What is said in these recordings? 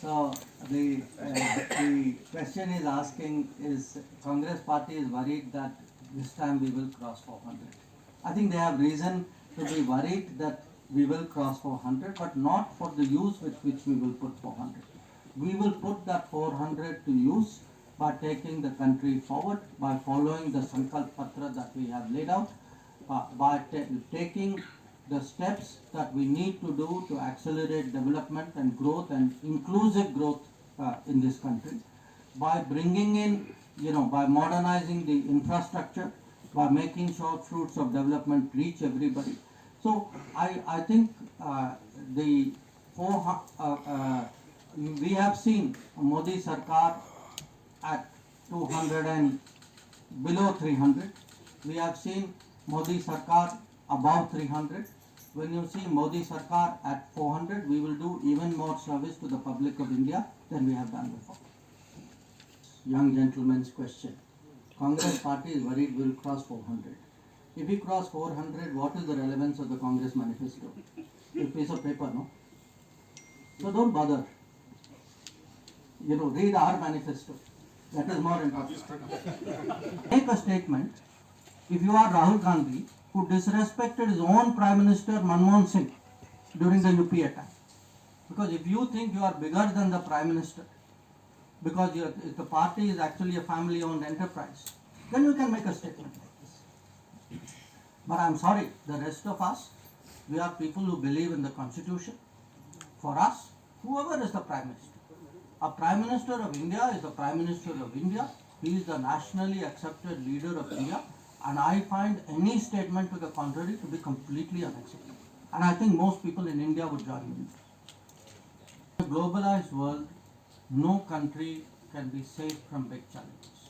So the question is asking, is Congress party is worried that this time we will cross 400. I think they have reason to be worried that we will cross 400, but not for the use with which we will put 400. We will put that 400 to use by taking the country forward, by following the Sankalp Patra that we have laid out, by taking the steps that we need to do to accelerate development and growth and inclusive growth in this country, by bringing in, by modernizing the infrastructure, by making sure fruits of development reach everybody. So I think we have seen Modi Sarkar at 200 and below 300. We have seen Modi Sarkar above 300. When you see Modi Sarkar at 400, we will do even more service to the public of India than we have done before. Young gentleman's question. Congress party is worried we will cross 400. If we cross 400, what is the relevance of the Congress manifesto? A piece of paper, no? So don't bother. Read our manifesto. That is more important. Make a statement. If you are Rahul Gandhi, who disrespected his own Prime Minister Manmohan Singh during the UPA time. Because if you think you are bigger than the Prime Minister, because the party is actually a family-owned enterprise, then you can make a statement like this. But I'm sorry, the rest of us, we are people who believe in the Constitution. For us, whoever is the Prime Minister, a Prime Minister of India is the Prime Minister of India. He is the nationally accepted leader of India. And I find any statement to the contrary to be completely unacceptable. And I think most people in India would join me. In a globalized world, no country can be safe from big challenges.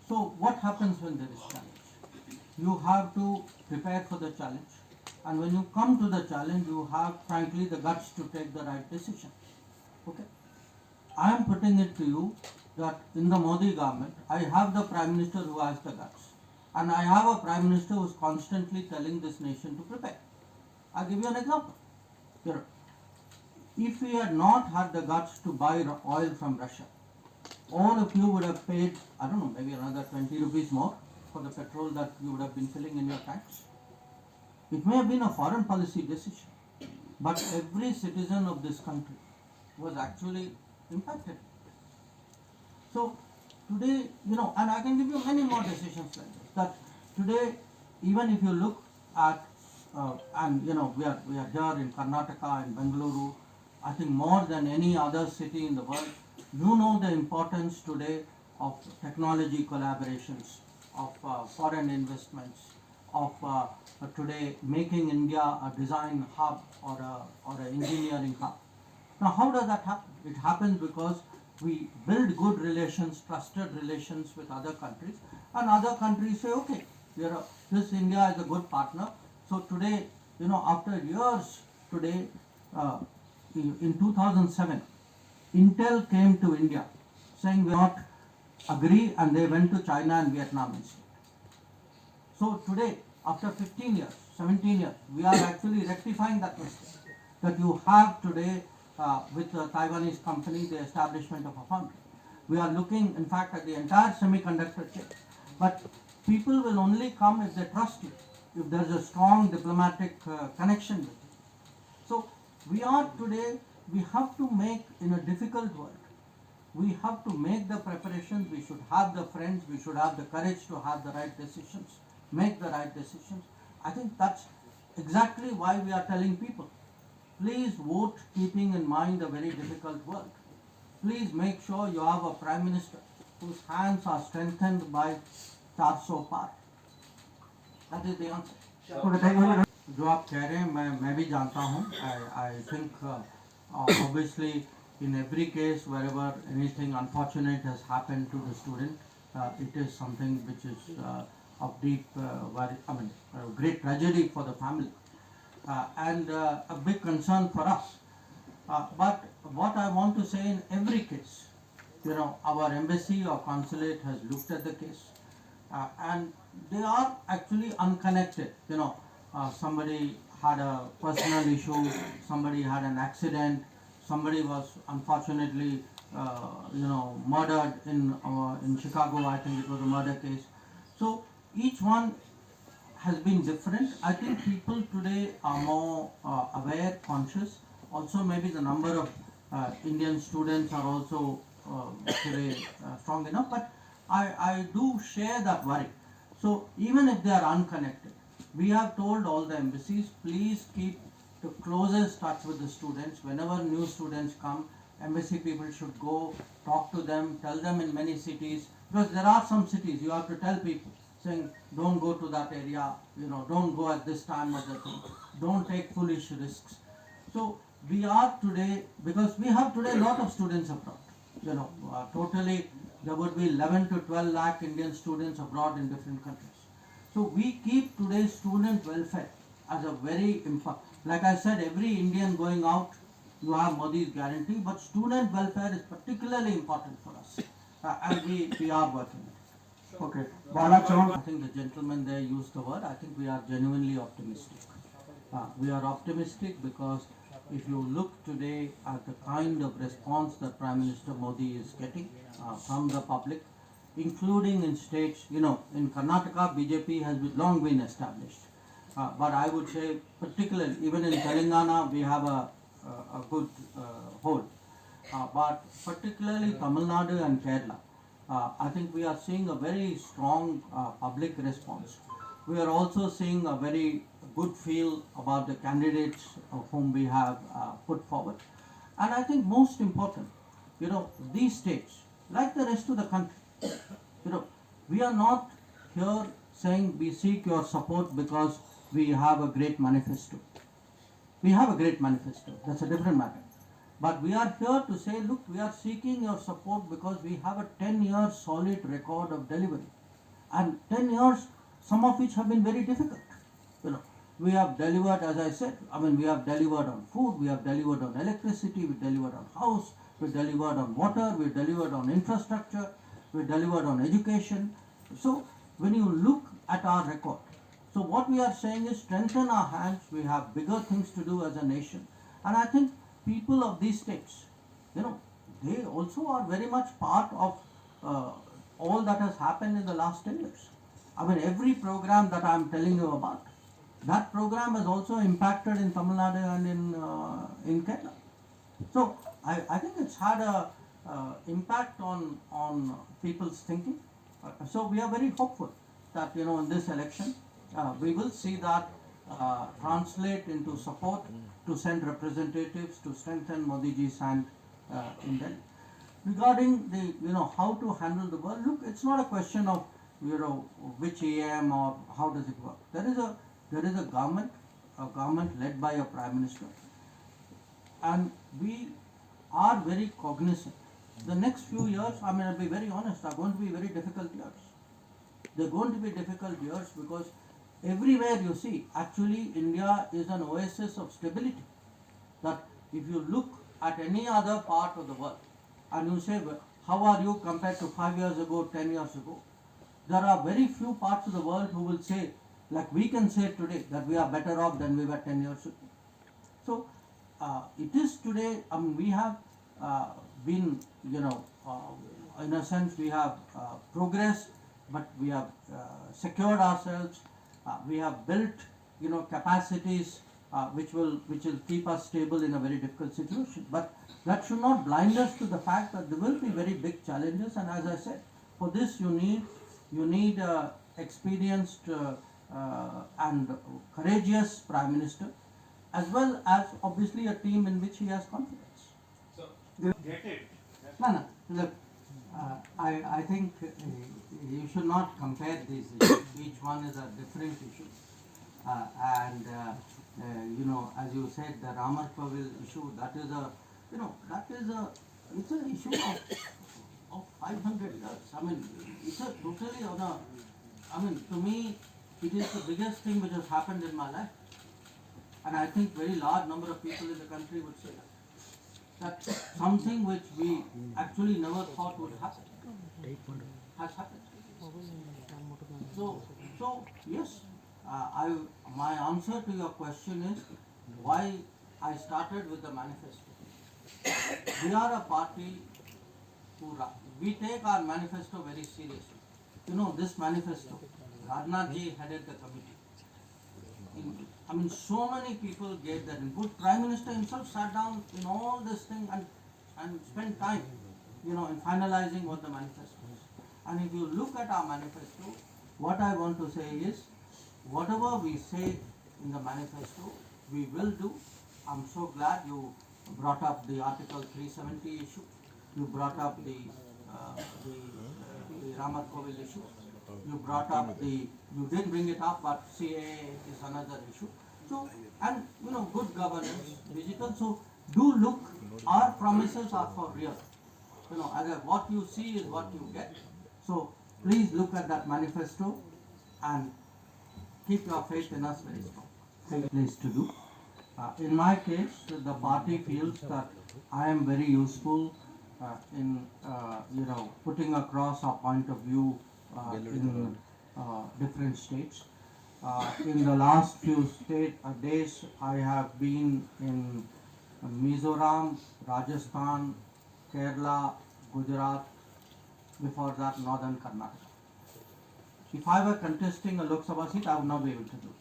So what happens when there is challenge? You have to prepare for the challenge. And when you come to the challenge, you have, frankly, the guts to take the right decision. Okay? I am putting it to you that in the Modi government, I have the Prime Minister who has the guts. And I have a Prime Minister who is constantly telling this nation to prepare. I'll give you an example. If we had not had the guts to buy oil from Russia, all of you would have paid, I don't know, maybe another 20 rupees more for the petrol that you would have been filling in your tanks. It may have been a foreign policy decision, but every citizen of this country was actually impacted. So today, and I can give you many more decisions like this, that today, even if you look at, we are here in Karnataka, in Bengaluru, I think more than any other city in the world, you know the importance today of technology collaborations, of foreign investments, of today making India a design hub or an engineering hub. Now how does that happen? It happens because we build good relations, trusted relations with other countries, and other countries say, okay, this India is a good partner. So today, after years, today, in 2007, Intel came to India saying we not agree, and they went to China and Vietnam instead. So today, after 15 years, 17 years, we are actually rectifying that mistake. That you have today with a Taiwanese company, the establishment of a foundry. We are looking, in fact, at the entire semiconductor chain. But people will only come if they trust you, if there is a strong diplomatic connection with you. So we are today, we have to make, in a difficult world, we have to make the preparations, we should have the friends, we should have the courage to have the right decisions, make the right decisions. I think that's exactly why we are telling people, please vote keeping in mind a very difficult world. Please make sure you have a Prime Minister whose hands are strengthened by 400 par. That is the answer. जो आप कह रहे हैं मैं भी जानता हूँ. I think obviously in every case wherever anything unfortunate has happened to the student, it is something which is of deep, great tragedy for the family and a big concern for us. But what I want to say, in every case, our embassy or consulate has looked at the case and they are actually unconnected. Somebody had a personal issue, somebody had an accident, somebody was unfortunately, murdered in Chicago. I think it was a murder case. So each one has been different. I think people today are more aware, conscious. Also, maybe the number of Indian students are also today strong enough. But I do share that worry. So even if they are unconnected, we have told all the embassies, please keep the closest touch with the students. Whenever new students come, embassy people should go, talk to them, tell them in many cities, because there are some cities you have to tell people, saying don't go to that area, don't go at this time of the thing, don't take foolish risks. So we are today, because we have today a lot of students abroad, totally there would be 11 to 12 lakh Indian students abroad in different countries. So we keep today's student welfare as a very important, like I said, every Indian going out, you have Modi's guarantee, but student welfare is particularly important for us, and we are working it. Okay. I think the gentleman there used the word. I think we are genuinely optimistic. We are optimistic because if you look today at the kind of response that Prime Minister Modi is getting from the public, including in states, in Karnataka, BJP has long been established. But I would say particularly, even in Telangana, we have a good hold. But particularly Tamil Nadu and Kerala, I think we are seeing a very strong public response. We are also seeing a very good feel about the candidates of whom we have put forward. And I think most important, these states, like the rest of the country, we are not here saying we seek your support because we have a great manifesto. We have a great manifesto, that's a different matter. But we are here to say, look, we are seeking your support because we have a 10-year solid record of delivery. And 10 years, some of which have been very difficult. We have delivered, as I said, we have delivered on food, we have delivered on electricity, we delivered on house, we delivered on water, we delivered on infrastructure, we delivered on education. So when you look at our record, so what we are saying is strengthen our hands, we have bigger things to do as a nation. And I think people of these states, they also are very much part of all that has happened in the last 10 years. Every program that I am telling you about, that program has also impacted in Tamil Nadu and in Kerala. So I think it's had a impact on people's thinking. So we are very hopeful that in this election we will see that translate into support to send representatives to strengthen Modi ji's hand in Delhi. Regarding the how to handle the world, look, it's not a question of which EM or how does it work. There is a government led by a prime minister, and we are very cognizant. The next few years, I'll be very honest, are going to be very difficult years. They're going to be difficult years because everywhere you see, actually India is an oasis of stability. That if you look at any other part of the world and you say, well, how are you compared to 5 years ago, 10 years ago? There are very few parts of the world who will say, like we can say today, that we are better off than we were 10 years ago. So it is today, we have been, in a sense we have progressed, but we have secured ourselves, we have built, capacities which will keep us stable in a very difficult situation. But that should not blind us to the fact that there will be very big challenges, and as I said, for this you need experienced and courageous Prime Minister, as well as obviously a team in which he has confidence. So, get it. No, look, I think you should not compare these issues. Each one is a different issue. As you said, the Ramar Pavil issue, it's an issue of 500 years. It's a totally to me, it is the biggest thing which has happened in my life. And I think very large number of people in the country would say that something which we actually never thought would happen has happened. So yes, my answer to your question is why I started with the manifesto. we are a party we take our manifesto very seriously. You know, this manifesto, Rajnath ji headed the committee. I mean, so many people gave their input. Prime Minister himself sat down in all this thing and spent time, you know, in finalizing what the manifesto is. And if you look at our manifesto, what I want to say is, whatever we say in the manifesto, we will do. I'm so glad you brought up the Article 370 issue. You brought up the Ramat Kovil issue. You brought up you didn't bring it up, but CAA is another issue. So, and you know, good governance, digital. So, do look, our promises are for real. You know, what you see is what you get. So, please look at that manifesto and keep your faith in us very strong. Place to do. In my case, the party feels that I am very useful in you know, putting across our point of view in different states. In the last few days, I have been in Mizoram, Rajasthan, Kerala, Gujarat, before that northern Karnataka. If I were contesting a Lok Sabha seat, I would not be able to do it.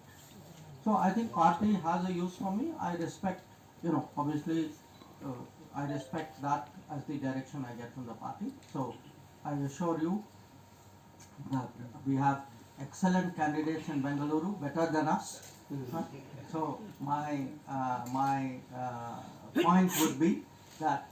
So I think party has a use for me. I respect, you know, obviously I respect that as the direction I get from the party. So I assure you that we have excellent candidates in Bengaluru, better than us. So my point would be that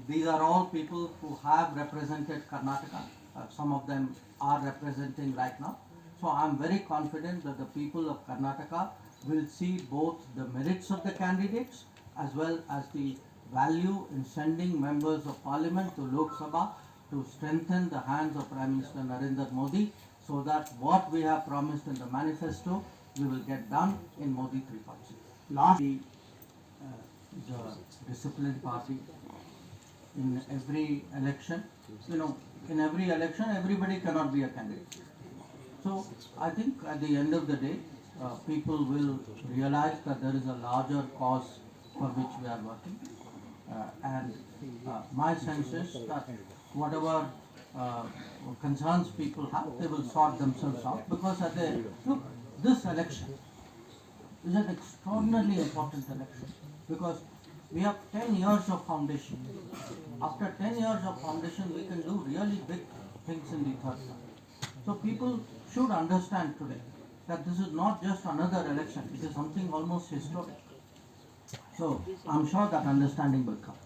these are all people who have represented Karnataka. Some of them are representing right now. So I am very confident that the people of Karnataka will see both the merits of the candidates as well as the value in sending members of parliament to Lok Sabha to strengthen the hands of Prime Minister Narendra Modi, so that what we have promised in the manifesto we will get done in Modi 3.0. Lastly, the disciplined party. In every election, you know, in every election everybody cannot be a candidate. So I think at the end of the day, people will realize that there is a larger cause for which we are working, and my sense is that whatever concerns people have, they will sort themselves out, because look, this election is an extraordinarily important election, because we have 10 years of foundation. After 10 years of foundation, we can do really big things in the third term. So people should understand today that this is not just another election, it is something almost historic. So I'm sure that understanding will come.